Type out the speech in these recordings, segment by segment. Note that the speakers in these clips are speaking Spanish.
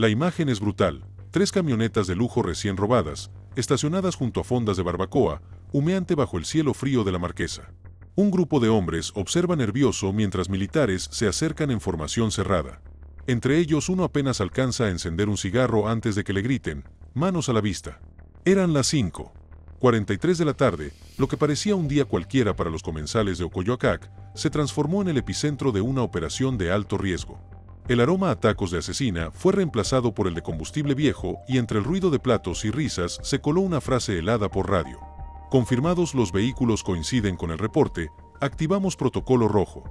La imagen es brutal. 3 camionetas de lujo recién robadas, estacionadas junto a fondas de barbacoa, humeante bajo el cielo frío de la Marquesa. Un grupo de hombres observa nervioso mientras militares se acercan en formación cerrada. Entre ellos uno apenas alcanza a encender un cigarro antes de que le griten, manos a la vista. Eran las 5:43 de la tarde, lo que parecía un día cualquiera para los comensales de Ocoyoacac, se transformó en el epicentro de una operación de alto riesgo. El aroma a tacos de asesina fue reemplazado por el de combustible viejo y entre el ruido de platos y risas se coló una frase helada por radio. Confirmados los vehículos coinciden con el reporte, activamos protocolo rojo.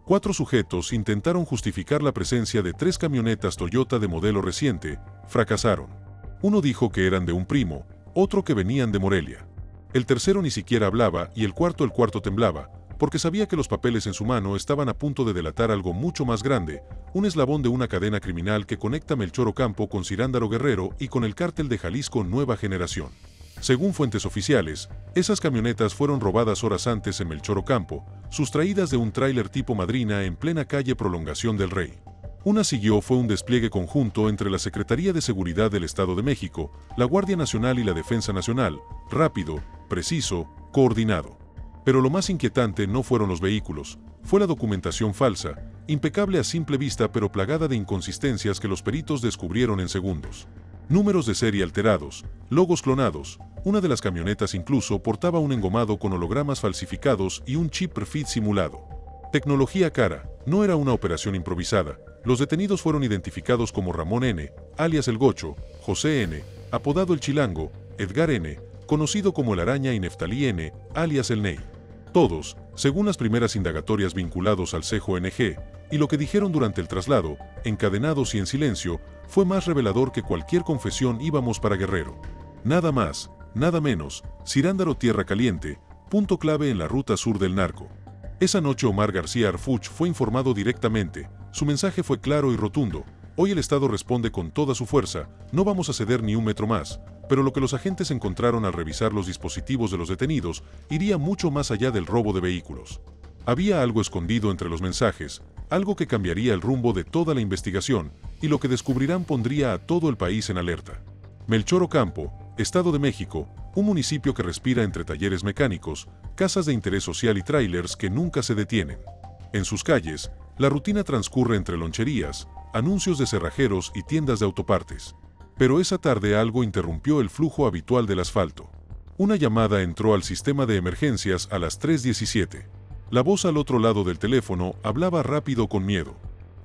4 sujetos intentaron justificar la presencia de 3 camionetas Toyota de modelo reciente, fracasaron. Uno dijo que eran de un primo, otro que venían de Morelia. El tercero ni siquiera hablaba y el cuarto temblaba, porque sabía que los papeles en su mano estaban a punto de delatar algo mucho más grande, un eslabón de una cadena criminal que conecta Melchor Ocampo con Cirándaro Guerrero y con el cártel de Jalisco Nueva Generación. Según fuentes oficiales, esas camionetas fueron robadas horas antes en Melchor Ocampo, sustraídas de un tráiler tipo Madrina en plena calle Prolongación del Rey. Una siguió fue un despliegue conjunto entre la Secretaría de Seguridad del Estado de México, la Guardia Nacional y la Defensa Nacional, rápido, preciso, coordinado. Pero lo más inquietante no fueron los vehículos, fue la documentación falsa, impecable a simple vista pero plagada de inconsistencias que los peritos descubrieron en segundos. Números de serie alterados, logos clonados, una de las camionetas incluso portaba un engomado con hologramas falsificados y un chip perfit simulado. Tecnología cara, no era una operación improvisada. Los detenidos fueron identificados como Ramón N., alias El Gocho, José N., apodado El Chilango, Edgar N., conocido como El Araña y Neftalí N., alias El Ney. Todos, según las primeras indagatorias vinculados al CJNG, y lo que dijeron durante el traslado, encadenados y en silencio, fue más revelador que cualquier confesión. Íbamos para Guerrero. Nada más, nada menos, Cirándaro Tierra Caliente, punto clave en la ruta sur del narco. Esa noche Omar García Arfuch fue informado directamente, su mensaje fue claro y rotundo, hoy el Estado responde con toda su fuerza, no vamos a ceder ni un metro más, pero lo que los agentes encontraron al revisar los dispositivos de los detenidos iría mucho más allá del robo de vehículos. Había algo escondido entre los mensajes, algo que cambiaría el rumbo de toda la investigación, y lo que descubrirán pondría a todo el país en alerta. Melchor Ocampo, Estado de México, un municipio que respira entre talleres mecánicos, casas de interés social y tráilers que nunca se detienen. En sus calles, la rutina transcurre entre loncherías, anuncios de cerrajeros y tiendas de autopartes. Pero esa tarde algo interrumpió el flujo habitual del asfalto. Una llamada entró al sistema de emergencias a las 3:17. La voz al otro lado del teléfono hablaba rápido con miedo.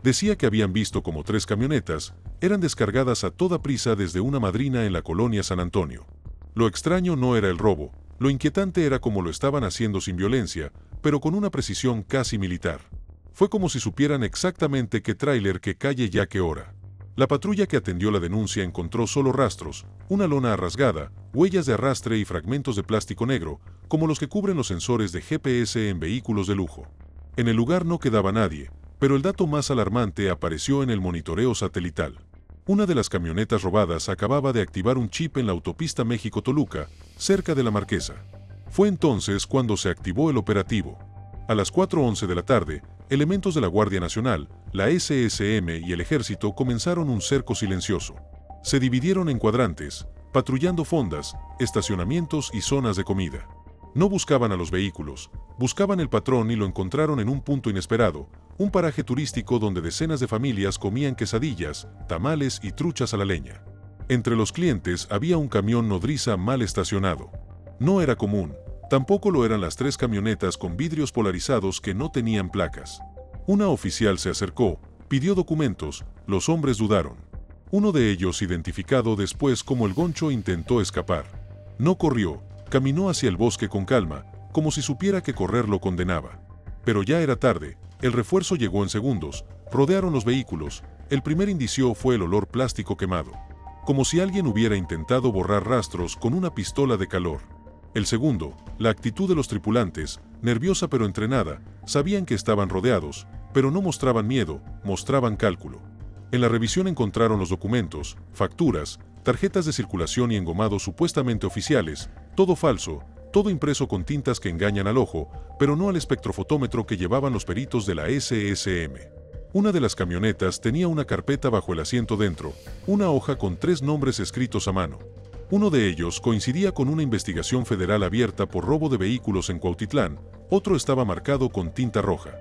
Decía que habían visto como 3 camionetas eran descargadas a toda prisa desde una madrina en la colonia San Antonio. Lo extraño no era el robo, lo inquietante era cómo lo estaban haciendo sin violencia, pero con una precisión casi militar. Fue como si supieran exactamente qué tráiler, qué calle y a qué hora. La patrulla que atendió la denuncia encontró solo rastros, una lona rasgada, huellas de arrastre y fragmentos de plástico negro, como los que cubren los sensores de GPS en vehículos de lujo. En el lugar no quedaba nadie, pero el dato más alarmante apareció en el monitoreo satelital. Una de las camionetas robadas acababa de activar un chip en la autopista México-Toluca, cerca de la Marquesa. Fue entonces cuando se activó el operativo. A las 4:11 de la tarde, elementos de la Guardia Nacional, la SSM y el Ejército comenzaron un cerco silencioso. Se dividieron en cuadrantes, patrullando fondas, estacionamientos y zonas de comida. No buscaban a los vehículos, buscaban el patrón y lo encontraron en un punto inesperado, un paraje turístico donde decenas de familias comían quesadillas, tamales y truchas a la leña. Entre los clientes había un camión nodriza mal estacionado. No era común, tampoco lo eran las 3 camionetas con vidrios polarizados que no tenían placas. Una oficial se acercó, pidió documentos, los hombres dudaron. Uno de ellos, identificado después como el Goncho, intentó escapar. No corrió, caminó hacia el bosque con calma, como si supiera que correr lo condenaba. Pero ya era tarde, el refuerzo llegó en segundos, rodearon los vehículos, el primer indicio fue el olor plástico quemado. Como si alguien hubiera intentado borrar rastros con una pistola de calor. El segundo, la actitud de los tripulantes, nerviosa pero entrenada, sabían que estaban rodeados, pero no mostraban miedo, mostraban cálculo. En la revisión encontraron los documentos, facturas, tarjetas de circulación y engomados supuestamente oficiales, todo falso, todo impreso con tintas que engañan al ojo, pero no al espectrofotómetro que llevaban los peritos de la SSM. Una de las camionetas tenía una carpeta bajo el asiento dentro, una hoja con 3 nombres escritos a mano. Uno de ellos coincidía con una investigación federal abierta por robo de vehículos en Cuautitlán, otro estaba marcado con tinta roja.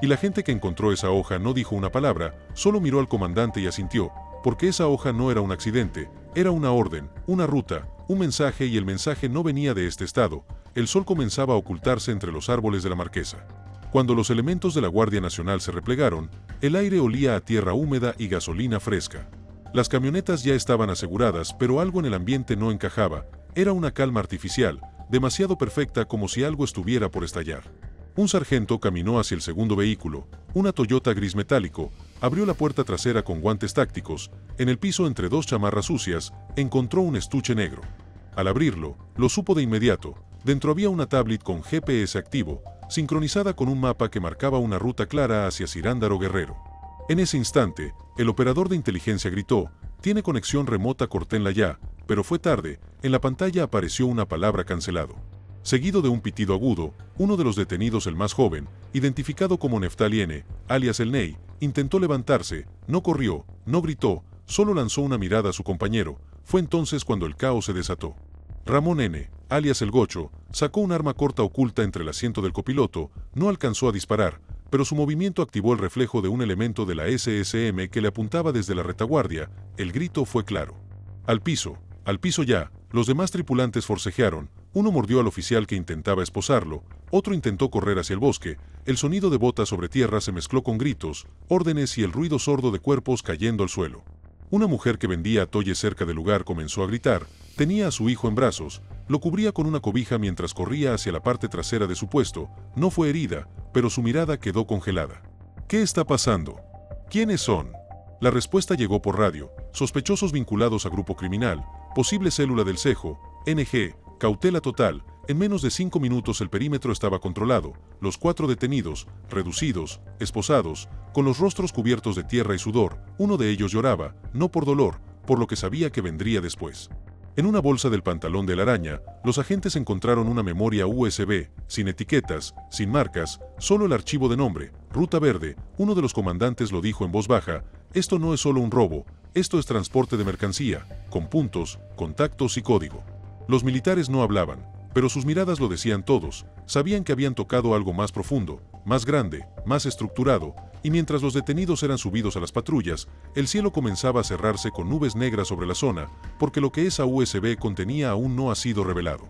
Y la gente que encontró esa hoja no dijo una palabra, solo miró al comandante y asintió, porque esa hoja no era un accidente, era una orden, una ruta, un mensaje y el mensaje no venía de este estado. El sol comenzaba a ocultarse entre los árboles de la marquesa. Cuando los elementos de la Guardia Nacional se replegaron, el aire olía a tierra húmeda y gasolina fresca. Las camionetas ya estaban aseguradas, pero algo en el ambiente no encajaba. Era una calma artificial, demasiado perfecta como si algo estuviera por estallar. Un sargento caminó hacia el segundo vehículo, una Toyota gris metálico, abrió la puerta trasera con guantes tácticos, en el piso entre 2 chamarras sucias, encontró un estuche negro. Al abrirlo, lo supo de inmediato, dentro había una tablet con GPS activo, sincronizada con un mapa que marcaba una ruta clara hacia Cirándaro Guerrero. En ese instante, el operador de inteligencia gritó, «Tiene conexión remota, córtenla ya», pero fue tarde, en la pantalla apareció una palabra cancelado. Seguido de un pitido agudo, uno de los detenidos, el más joven, identificado como Neftali N., alias el Ney, intentó levantarse, no corrió, no gritó, solo lanzó una mirada a su compañero. Fue entonces cuando el caos se desató. Ramón N., alias el Gocho, sacó un arma corta oculta entre el asiento del copiloto, no alcanzó a disparar, pero su movimiento activó el reflejo de un elemento de la SSM que le apuntaba desde la retaguardia. El grito fue claro. Al piso ya, los demás tripulantes forcejearon, uno mordió al oficial que intentaba esposarlo, otro intentó correr hacia el bosque, el sonido de botas sobre tierra se mezcló con gritos, órdenes y el ruido sordo de cuerpos cayendo al suelo. Una mujer que vendía atolle cerca del lugar comenzó a gritar, tenía a su hijo en brazos, lo cubría con una cobija mientras corría hacia la parte trasera de su puesto, no fue herida, pero su mirada quedó congelada. ¿Qué está pasando? ¿Quiénes son? La respuesta llegó por radio, sospechosos vinculados a grupo criminal, posible célula del Cejo, NG, cautela total. En menos de 5 minutos el perímetro estaba controlado, los 4 detenidos, reducidos, esposados, con los rostros cubiertos de tierra y sudor, uno de ellos lloraba, no por dolor, por lo que sabía que vendría después. En una bolsa del pantalón de la araña, los agentes encontraron una memoria USB, sin etiquetas, sin marcas, solo el archivo de nombre, Ruta Verde. Uno de los comandantes lo dijo en voz baja, esto no es solo un robo, esto es transporte de mercancía, con puntos, contactos y código. Los militares no hablaban, pero sus miradas lo decían todos, sabían que habían tocado algo más profundo, más grande, más estructurado, y mientras los detenidos eran subidos a las patrullas, el cielo comenzaba a cerrarse con nubes negras sobre la zona, porque lo que esa USB contenía aún no ha sido revelado.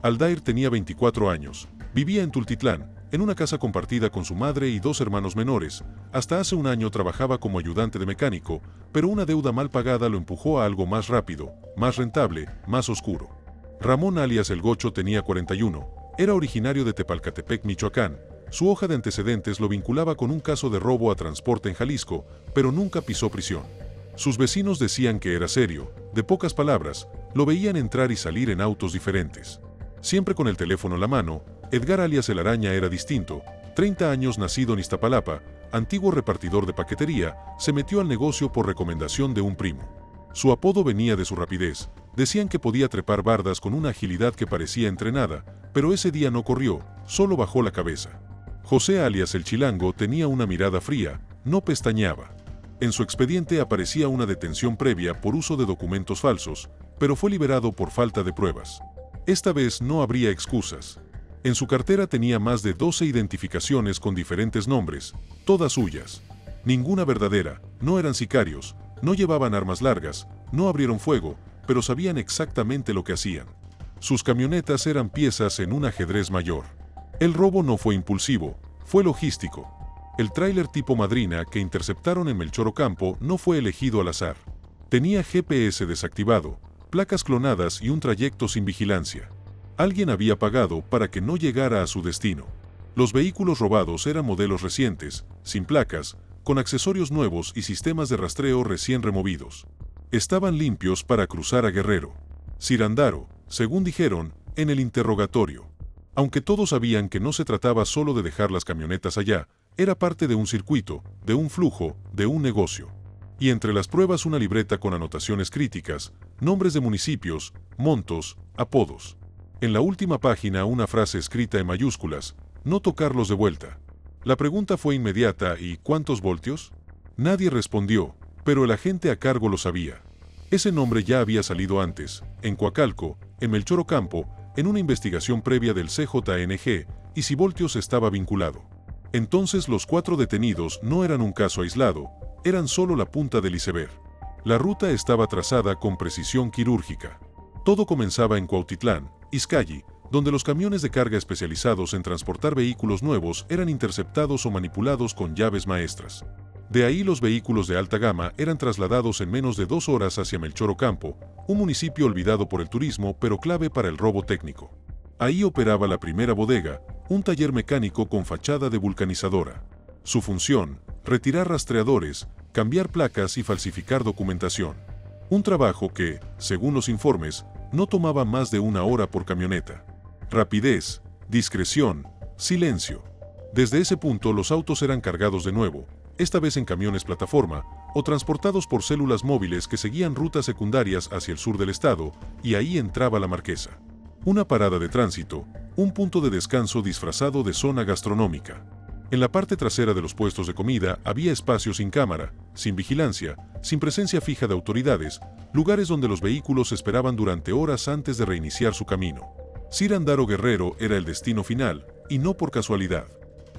Aldair tenía 24 años, vivía en Tultitlán, en una casa compartida con su madre y 2 hermanos menores. Hasta hace un año trabajaba como ayudante de mecánico, pero una deuda mal pagada lo empujó a algo más rápido, más rentable, más oscuro. Ramón alias el Gocho tenía 41, era originario de Tepalcatepec, Michoacán. Su hoja de antecedentes lo vinculaba con un caso de robo a transporte en Jalisco, pero nunca pisó prisión. Sus vecinos decían que era serio, de pocas palabras, lo veían entrar y salir en autos diferentes. Siempre con el teléfono en la mano. Edgar alias el Araña era distinto, 30 años, nacido en Iztapalapa, antiguo repartidor de paquetería, se metió al negocio por recomendación de un primo. Su apodo venía de su rapidez, decían que podía trepar bardas con una agilidad que parecía entrenada, pero ese día no corrió, solo bajó la cabeza. José alias el Chilango tenía una mirada fría, no pestañeaba. En su expediente aparecía una detención previa por uso de documentos falsos, pero fue liberado por falta de pruebas. Esta vez no habría excusas. En su cartera tenía más de 12 identificaciones con diferentes nombres, todas suyas. Ninguna verdadera, no eran sicarios, no llevaban armas largas, no abrieron fuego, pero sabían exactamente lo que hacían. Sus camionetas eran piezas en un ajedrez mayor. El robo no fue impulsivo, fue logístico. El tráiler tipo Madrina que interceptaron en Melchor Ocampo no fue elegido al azar. Tenía GPS desactivado, placas clonadas y un trayecto sin vigilancia. Alguien había pagado para que no llegara a su destino. Los vehículos robados eran modelos recientes, sin placas, con accesorios nuevos y sistemas de rastreo recién removidos. Estaban limpios para cruzar a Guerrero. Cirándaro, según dijeron, en el interrogatorio. Aunque todos sabían que no se trataba solo de dejar las camionetas allá, era parte de un circuito, de un flujo, de un negocio. Y entre las pruebas una libreta con anotaciones críticas, nombres de municipios, montos, apodos. En la última página una frase escrita en mayúsculas, no tocarlos de vuelta. La pregunta fue inmediata: ¿y cuántos voltios? Nadie respondió, pero el agente a cargo lo sabía. Ese nombre ya había salido antes, en Coacalco, en Melchor Ocampo, en una investigación previa del CJNG, y si Voltios estaba vinculado. Entonces los 4 detenidos no eran un caso aislado, eran solo la punta del iceberg. La ruta estaba trazada con precisión quirúrgica. Todo comenzaba en Cuautitlán, Izcalli, donde los camiones de carga especializados en transportar vehículos nuevos eran interceptados o manipulados con llaves maestras. De ahí los vehículos de alta gama eran trasladados en menos de 2 horas hacia Melchor Ocampo, un municipio olvidado por el turismo pero clave para el robo técnico. Ahí operaba la primera bodega, un taller mecánico con fachada de vulcanizadora. Su función, retirar rastreadores, cambiar placas y falsificar documentación. Un trabajo que, según los informes, no tomaba más de 1 hora por camioneta. Rapidez, discreción, silencio. Desde ese punto los autos eran cargados de nuevo, esta vez en camiones plataforma, o transportados por células móviles que seguían rutas secundarias hacia el sur del estado, y ahí entraba la Marquesa. Una parada de tránsito, un punto de descanso disfrazado de zona gastronómica. En la parte trasera de los puestos de comida había espacios sin cámara, sin vigilancia, sin presencia fija de autoridades, lugares donde los vehículos esperaban durante horas antes de reiniciar su camino. Sir-Andaro Guerrero era el destino final, y no por casualidad.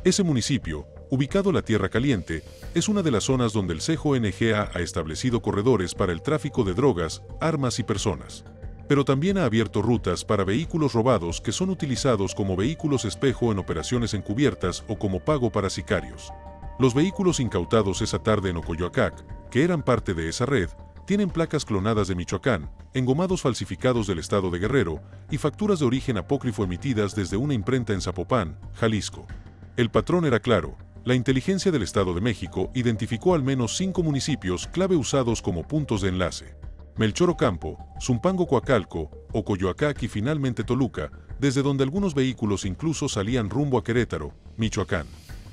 Ese municipio, ubicado en la Tierra Caliente, es una de las zonas donde el CJNG ha establecido corredores para el tráfico de drogas, armas y personas. Pero también ha abierto rutas para vehículos robados que son utilizados como vehículos espejo en operaciones encubiertas o como pago para sicarios. Los vehículos incautados esa tarde en Ocoyoacac, que eran parte de esa red, tienen placas clonadas de Michoacán, engomados falsificados del estado de Guerrero y facturas de origen apócrifo emitidas desde una imprenta en Zapopan, Jalisco. El patrón era claro. La inteligencia del Estado de México identificó al menos 5 municipios clave usados como puntos de enlace. Melchor Ocampo, Zumpango Coacalco, Ocoyoacac y finalmente Toluca, desde donde algunos vehículos incluso salían rumbo a Querétaro, Michoacán.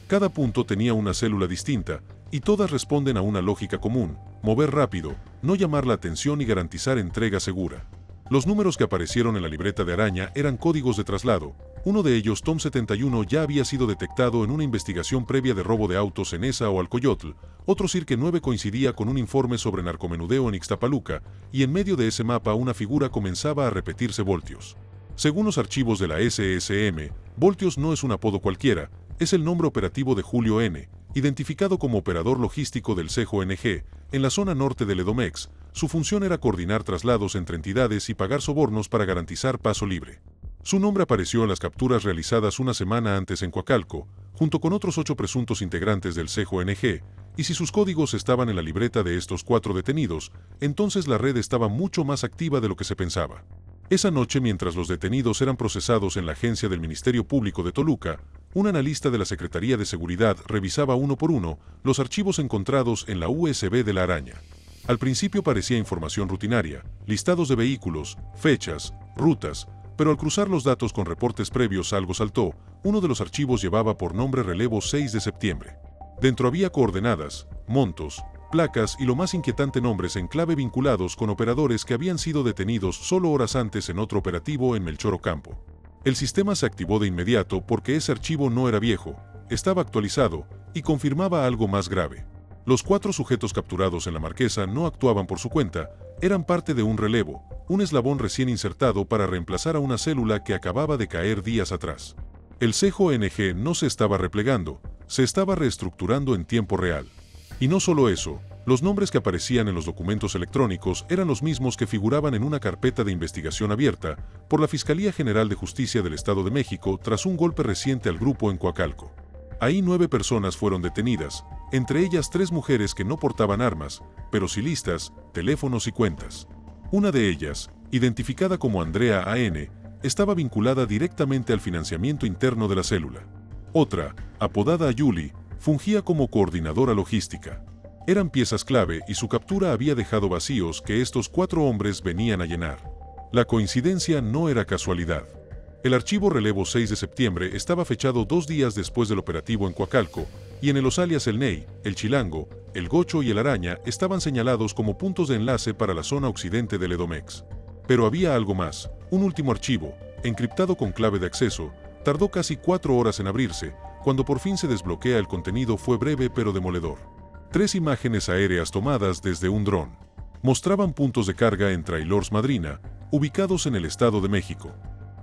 Cada punto tenía una célula distinta, y todas responden a una lógica común: mover rápido, no llamar la atención y garantizar entrega segura. Los números que aparecieron en la libreta de Araña eran códigos de traslado. Uno de ellos, Tom 71, ya había sido detectado en una investigación previa de robo de autos en Esa o Alcoyotl. Otro Cirque 9 coincidía con un informe sobre narcomenudeo en Ixtapaluca, y en medio de ese mapa una figura comenzaba a repetirse: Voltios. Según los archivos de la SSM, Voltios no es un apodo cualquiera, es el nombre operativo de Julio N., identificado como operador logístico del CJNG, en la zona norte del Edomex. Su función era coordinar traslados entre entidades y pagar sobornos para garantizar paso libre. Su nombre apareció en las capturas realizadas una semana antes en Coacalco, junto con otros 8 presuntos integrantes del CJNG, y si sus códigos estaban en la libreta de estos 4 detenidos, entonces la red estaba mucho más activa de lo que se pensaba. Esa noche, mientras los detenidos eran procesados en la agencia del Ministerio Público de Toluca, un analista de la Secretaría de Seguridad revisaba uno por uno los archivos encontrados en la USB de la Araña. Al principio parecía información rutinaria, listados de vehículos, fechas, rutas, pero al cruzar los datos con reportes previos algo saltó. Uno de los archivos llevaba por nombre relevo 6 de septiembre. Dentro había coordenadas, montos, placas y lo más inquietante, nombres en clave vinculados con operadores que habían sido detenidos solo horas antes en otro operativo en Melchor Ocampo. El sistema se activó de inmediato porque ese archivo no era viejo, estaba actualizado y confirmaba algo más grave. Los 4 sujetos capturados en la Marquesa no actuaban por su cuenta, eran parte de un relevo, un eslabón recién insertado para reemplazar a una célula que acababa de caer días atrás. El CJNG no se estaba replegando, se estaba reestructurando en tiempo real. Y no solo eso, los nombres que aparecían en los documentos electrónicos eran los mismos que figuraban en una carpeta de investigación abierta por la Fiscalía General de Justicia del Estado de México tras un golpe reciente al grupo en Coacalco. Ahí 9 personas fueron detenidas, entre ellas 3 mujeres que no portaban armas, pero sí listas, teléfonos y cuentas. Una de ellas, identificada como Andrea A.N., estaba vinculada directamente al financiamiento interno de la célula. Otra, apodada Yuli, fungía como coordinadora logística. Eran piezas clave y su captura había dejado vacíos que estos 4 hombres venían a llenar. La coincidencia no era casualidad. El archivo relevo 6 de septiembre estaba fechado 2 días después del operativo en Coacalco, y en los alias El Ney, El Chilango, El Gocho y El Araña estaban señalados como puntos de enlace para la zona occidente del Edomex. Pero había algo más. Un último archivo, encriptado con clave de acceso, tardó casi 4 horas en abrirse. Cuando por fin se desbloquea el contenido fue breve pero demoledor. 3 imágenes aéreas tomadas desde un dron mostraban puntos de carga en Trailors Madrina, ubicados en el Estado de México.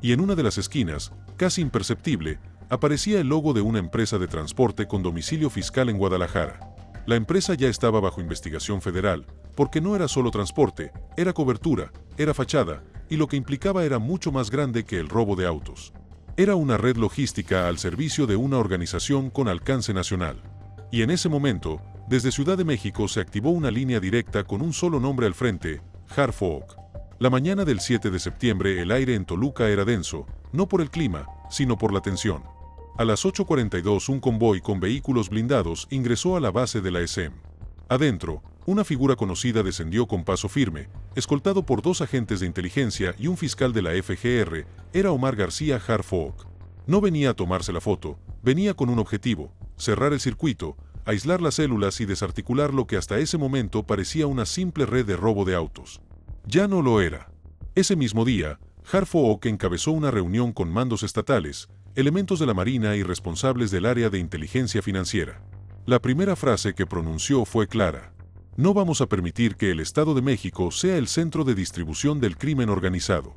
Y en una de las esquinas, casi imperceptible, aparecía el logo de una empresa de transporte con domicilio fiscal en Guadalajara. La empresa ya estaba bajo investigación federal, porque no era solo transporte, era cobertura, era fachada, y lo que implicaba era mucho más grande que el robo de autos. Era una red logística al servicio de una organización con alcance nacional. Y en ese momento, desde Ciudad de México se activó una línea directa con un solo nombre al frente, Hartford. La mañana del 7 de septiembre el aire en Toluca era denso, no por el clima, sino por la tensión. A las 8:42 un convoy con vehículos blindados ingresó a la base de la ESEM. Adentro, una figura conocida descendió con paso firme, escoltado por 2 agentes de inteligencia y un fiscal de la FGR, era Omar García Hartford. No venía a tomarse la foto, venía con un objetivo: cerrar el circuito, aislar las células y desarticular lo que hasta ese momento parecía una simple red de robo de autos. Ya no lo era. Ese mismo día, Hartford encabezó una reunión con mandos estatales, elementos de la Marina y responsables del área de inteligencia financiera. La primera frase que pronunció fue clara: no vamos a permitir que el Estado de México sea el centro de distribución del crimen organizado.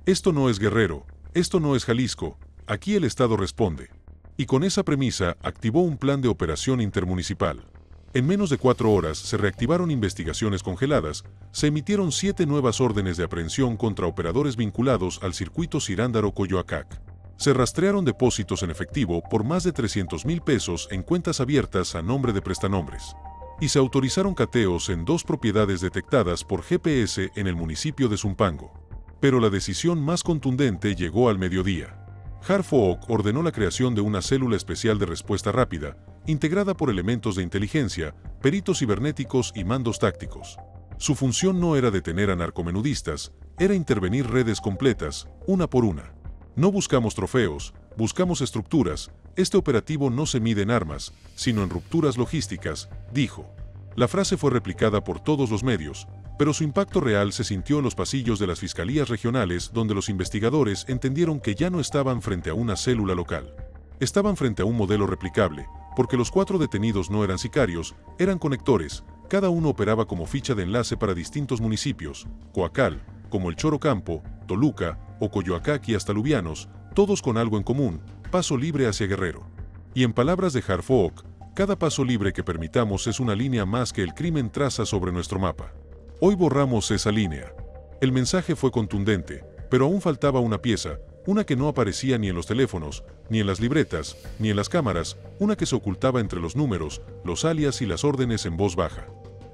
Esto no es Guerrero, esto no es Jalisco, aquí el Estado responde. Y con esa premisa activó un plan de operación intermunicipal. En menos de 4 horas se reactivaron investigaciones congeladas, se emitieron 7 nuevas órdenes de aprehensión contra operadores vinculados al circuito Cirándaro-Coyoacac. Se rastrearon depósitos en efectivo por más de 300,000 pesos en cuentas abiertas a nombre de prestanombres. Y se autorizaron cateos en 2 propiedades detectadas por GPS en el municipio de Zumpango. Pero la decisión más contundente llegó al mediodía. Hartford ordenó la creación de una célula especial de respuesta rápida, integrada por elementos de inteligencia, peritos cibernéticos y mandos tácticos. Su función no era detener a narcomenudistas, era intervenir redes completas, una por una. No buscamos trofeos, buscamos estructuras. Este operativo no se mide en armas, sino en rupturas logísticas, dijo. La frase fue replicada por todos los medios, pero su impacto real se sintió en los pasillos de las fiscalías regionales, donde los investigadores entendieron que ya no estaban frente a una célula local. Estaban frente a un modelo replicable, porque los 4 detenidos no eran sicarios, eran conectores, cada uno operaba como ficha de enlace para distintos municipios, Coacal, como el Choro Campo, Toluca, o Coyoacac y hasta Lubianos, todos con algo en común: paso libre hacia Guerrero. Y en palabras de Hartford, cada paso libre que permitamos es una línea más que el crimen traza sobre nuestro mapa. Hoy borramos esa línea. El mensaje fue contundente, pero aún faltaba una pieza, una que no aparecía ni en los teléfonos, ni en las libretas, ni en las cámaras, una que se ocultaba entre los números, los alias y las órdenes en voz baja.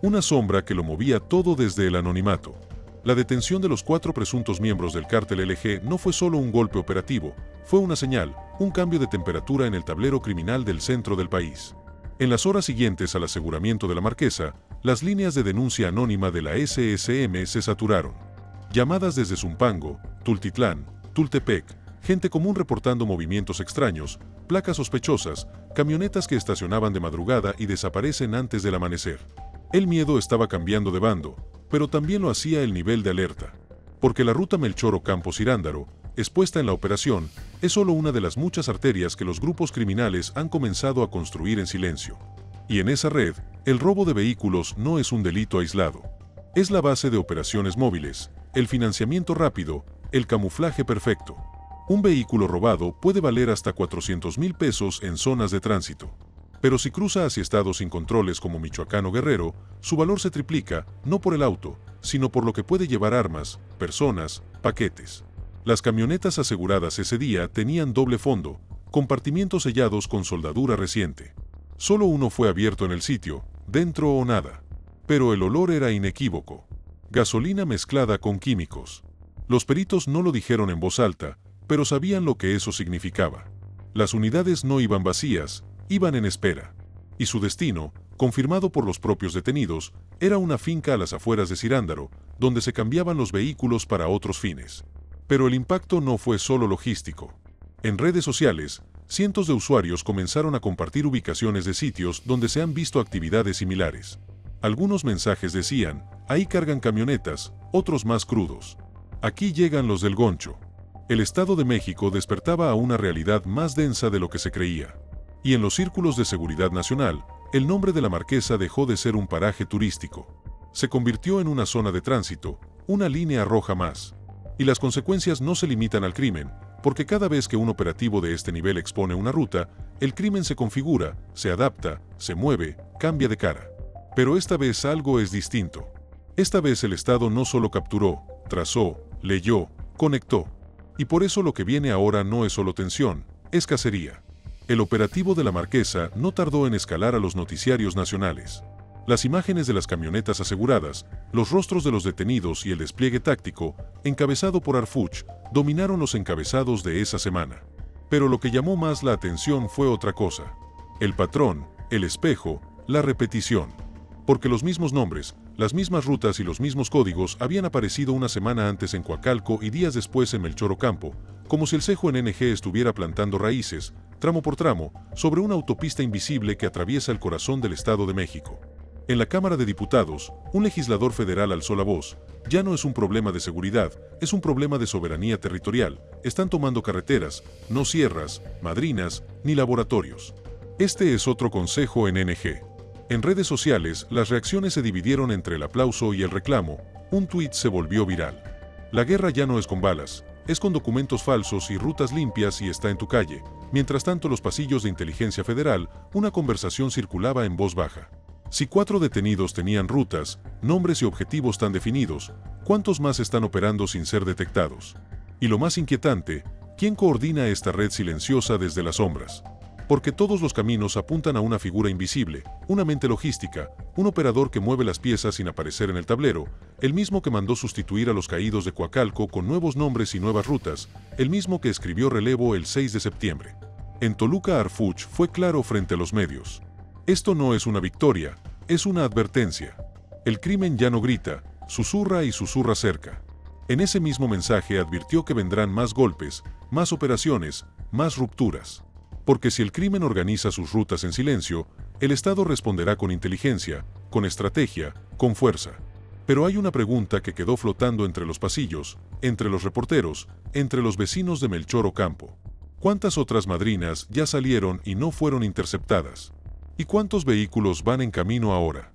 Una sombra que lo movía todo desde el anonimato. La detención de los 4 presuntos miembros del cártel LG no fue solo un golpe operativo, fue una señal, un cambio de temperatura en el tablero criminal del centro del país. En las horas siguientes al aseguramiento de la Marquesa, las líneas de denuncia anónima de la SSM se saturaron. Llamadas desde Zumpango, Tultitlán, Tultepec, gente común reportando movimientos extraños, placas sospechosas, camionetas que estacionaban de madrugada y desaparecen antes del amanecer. El miedo estaba cambiando de bando, pero también lo hacía el nivel de alerta. Porque la ruta Melchor Ocampo-Cirándaro, expuesta en la operación, es solo una de las muchas arterias que los grupos criminales han comenzado a construir en silencio. Y en esa red, el robo de vehículos no es un delito aislado. Es la base de operaciones móviles, el financiamiento rápido, el camuflaje perfecto. Un vehículo robado puede valer hasta 400,000 pesos en zonas de tránsito. Pero si cruza hacia estados sin controles como Michoacán o Guerrero, su valor se triplica, no por el auto, sino por lo que puede llevar: armas, personas, paquetes. Las camionetas aseguradas ese día tenían doble fondo, compartimientos sellados con soldadura reciente. Solo uno fue abierto en el sitio, dentro o nada. Pero el olor era inequívoco. Gasolina mezclada con químicos. Los peritos no lo dijeron en voz alta, pero sabían lo que eso significaba. Las unidades no iban vacías, iban en espera. Y su destino, confirmado por los propios detenidos, era una finca a las afueras de Cirándaro, donde se cambiaban los vehículos para otros fines. Pero el impacto no fue solo logístico. En redes sociales, cientos de usuarios comenzaron a compartir ubicaciones de sitios donde se han visto actividades similares. Algunos mensajes decían: ahí cargan camionetas, otros más crudos: aquí llegan los del Goncho. El Estado de México despertaba a una realidad más densa de lo que se creía. Y en los círculos de seguridad nacional, el nombre de la Marquesa dejó de ser un paraje turístico. Se convirtió en una zona de tránsito, una línea roja más. Y las consecuencias no se limitan al crimen, porque cada vez que un operativo de este nivel expone una ruta, el crimen se configura, se adapta, se mueve, cambia de cara. Pero esta vez algo es distinto. Esta vez el Estado no solo capturó, trazó, leyó, conectó. Y por eso lo que viene ahora no es solo tensión, es cacería. El operativo de la Marquesa no tardó en escalar a los noticiarios nacionales. Las imágenes de las camionetas aseguradas, los rostros de los detenidos y el despliegue táctico, encabezado por Arfuch, dominaron los encabezados de esa semana. Pero lo que llamó más la atención fue otra cosa. El patrón, el espejo, la repetición. Porque los mismos nombres, las mismas rutas y los mismos códigos habían aparecido una semana antes en Coacalco y días después en Melchor Ocampo, como si el cejo en NG estuviera plantando raíces, tramo por tramo, sobre una autopista invisible que atraviesa el corazón del Estado de México. En la Cámara de Diputados, un legislador federal alzó la voz. Ya no es un problema de seguridad, es un problema de soberanía territorial. Están tomando carreteras, no sierras, madrinas, ni laboratorios. Este es otro consejo en NG. En redes sociales, las reacciones se dividieron entre el aplauso y el reclamo. Un tuit se volvió viral. La guerra ya no es con balas, es con documentos falsos y rutas limpias y está en tu calle. Mientras tanto, los pasillos de inteligencia federal, una conversación circulaba en voz baja. Si 4 detenidos tenían rutas, nombres y objetivos tan definidos, ¿cuántos más están operando sin ser detectados? Y lo más inquietante, ¿quién coordina esta red silenciosa desde las sombras? Porque todos los caminos apuntan a una figura invisible, una mente logística, un operador que mueve las piezas sin aparecer en el tablero, el mismo que mandó sustituir a los caídos de Coacalco con nuevos nombres y nuevas rutas, el mismo que escribió relevo el 6 de septiembre. En Toluca, Arfuch fue claro frente a los medios. Esto no es una victoria, es una advertencia. El crimen ya no grita, susurra y susurra cerca. En ese mismo mensaje advirtió que vendrán más golpes, más operaciones, más rupturas. Porque si el crimen organiza sus rutas en silencio, el Estado responderá con inteligencia, con estrategia, con fuerza. Pero hay una pregunta que quedó flotando entre los pasillos, entre los reporteros, entre los vecinos de Melchor Ocampo. ¿Cuántas otras madrinas ya salieron y no fueron interceptadas? ¿Y cuántos vehículos van en camino ahora?